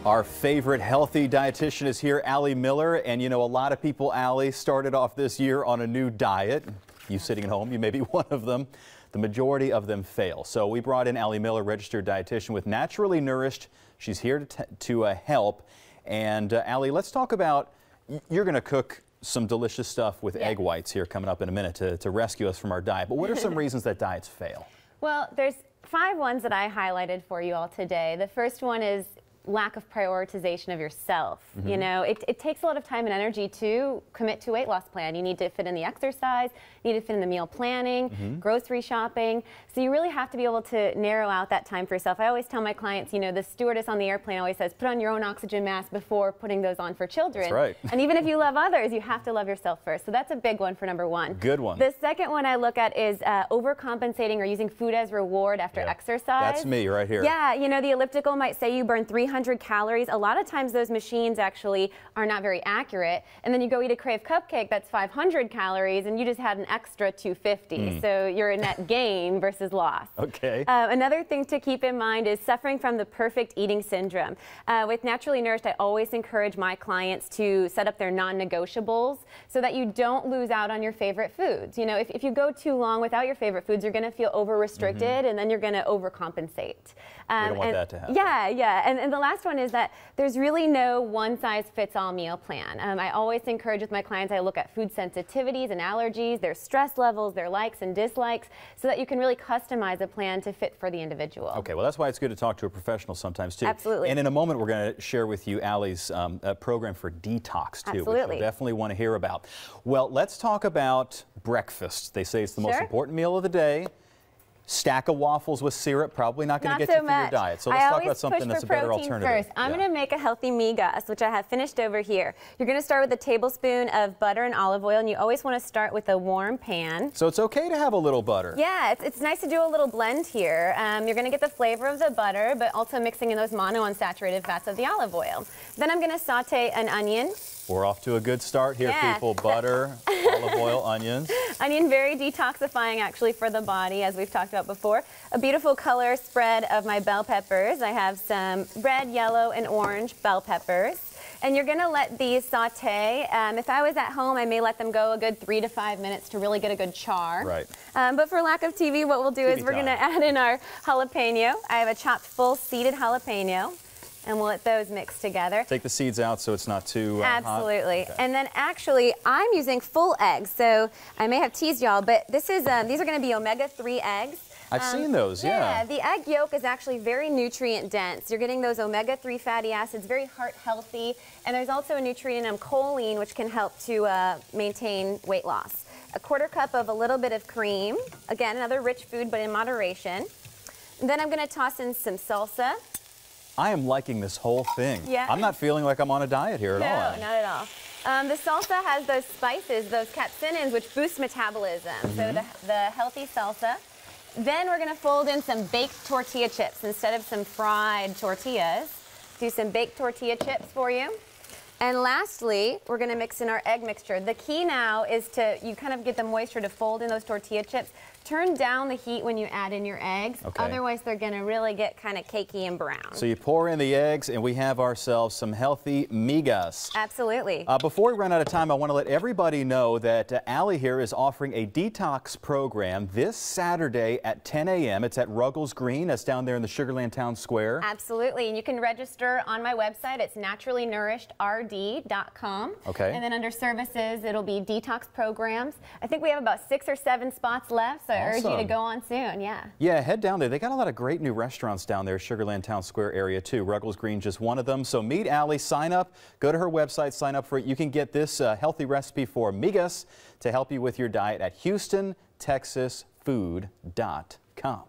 Our favorite healthy dietitian is here, Allie Miller. And you know, a lot of people, Allie, started off this year on a new diet. You sitting at home, you may be one of them. The majority of them fail. So we brought in Allie Miller, registered dietitian with Naturally Nourished. She's here to help. And Allie, let's talk about, you're going to cook some delicious stuff with egg whites here coming up in a minute to rescue us from our diet. But what are some reasons that diets fail? Well, there's 5 ones that I highlighted for you all today. The first one is lack of prioritization of yourself. You know, it takes a lot of time and energy to commit to a weight loss plan. You need to fit in the exercise, you need to fit in the meal planning, grocery shopping. So you really have to be able to narrow out that time for yourself. I always tell my clients, you know, the stewardess on the airplane always says, put on your own oxygen mask before putting those on for children. That's right. And even if you love others, you have to love yourself first. So that's a big one for number 1. Good one. The second one I look at is overcompensating or using food as reward after exercise. That's me right here. Yeah, you know, the elliptical might say you burn 300 calories. A lot of times those machines actually are not very accurate. And then you go eat a Crave cupcake that's 500 calories and you just had an extra 250. So you're a net gain versus loss. Okay. Another thing to keep in mind is suffering from the perfect eating syndrome. With Naturally Nourished, I always encourage my clients to set up their non-negotiables so that you don't lose out on your favorite foods. You know, if you go too long without your favorite foods, you're going to feel over-restricted and then you're going to overcompensate. We don't want that to happen. Yeah. And the last one is that there's really no one-size-fits-all meal plan. I always encourage with my clients, I look at food sensitivities and allergies, their stress levels, their likes and dislikes, so that you can really customize a plan to fit for the individual. Okay, well, that's why it's good to talk to a professional sometimes, too. Absolutely. And in a moment, we're going to share with you Allie's program for detox, too, Absolutely. which we'll definitely want to hear about. Well, let's talk about breakfast. They say it's the most important meal of the day. Stack of waffles with syrup, probably not going to get you through your diet. So let's talk about something that's a better alternative. First. I'm going to make a healthy migas, which I have finished over here. You're going to start with a tablespoon of butter and olive oil, and you always want to start with a warm pan. So it's okay to have a little butter. Yeah, it's nice to do a little blend here. You're going to get the flavor of the butter, but also mixing in those monounsaturated fats of the olive oil. Then I'm going to saute an onion. We're off to a good start here, people. Butter, olive oil, onions. Onion, very detoxifying actually for the body, as we've talked about before. A beautiful color spread of my bell peppers. I have some red, yellow, and orange bell peppers. And you're going to let these saute. If I was at home, I may let them go a good 3 to 5 minutes to really get a good char. Right. But for lack of TV, what we'll do is we're going to add in our jalapeno. I have a chopped full seeded jalapeno. And we'll let those mix together. Take the seeds out so it's not too Absolutely. hot. Okay. And then actually, I'm using full eggs. So I may have teased y'all, but this is these are going to be omega-3 eggs. I've seen those, yeah. The egg yolk is actually very nutrient dense. You're getting those omega-3 fatty acids, very heart healthy. And there's also a nutrient in them, choline, which can help to maintain weight loss. A 1/4 cup of a little bit of cream. Again, another rich food, but in moderation. And then I'm going to toss in some salsa. I am liking this whole thing. Yeah. I'm not feeling like I'm on a diet here at all. No, not at all. The salsa has those spices, those capsaicins, which boost metabolism. So the healthy salsa. Then we're going to fold in some baked tortilla chips instead of some fried tortillas. Do some baked tortilla chips for you. And lastly, we're going to mix in our egg mixture. The key now is you kind of get the moisture to fold in those tortilla chips. Turn down the heat when you add in your eggs. Okay. Otherwise, they're going to really get kind of cakey and brown. So you pour in the eggs, and we have ourselves some healthy migas. Absolutely. Before we run out of time, I want to let everybody know that Allie here is offering a detox program this Saturday at 10 a.m. It's at Ruggles Green. That's down there in the Sugarland Town Square. Absolutely. And you can register on my website. It's naturallynourished.rd.com. Okay. And then under services, it'll be detox programs. I think we have about 6 or 7 spots left, so I urge you to go on soon. Yeah, head down there. They got a lot of great new restaurants down there, Sugarland Town Square area too. Ruggles Green, just one of them. So meet Allie, sign up, go to her website, sign up for it. You can get this healthy recipe for migas to help you with your diet at HoustonTexasFood.com.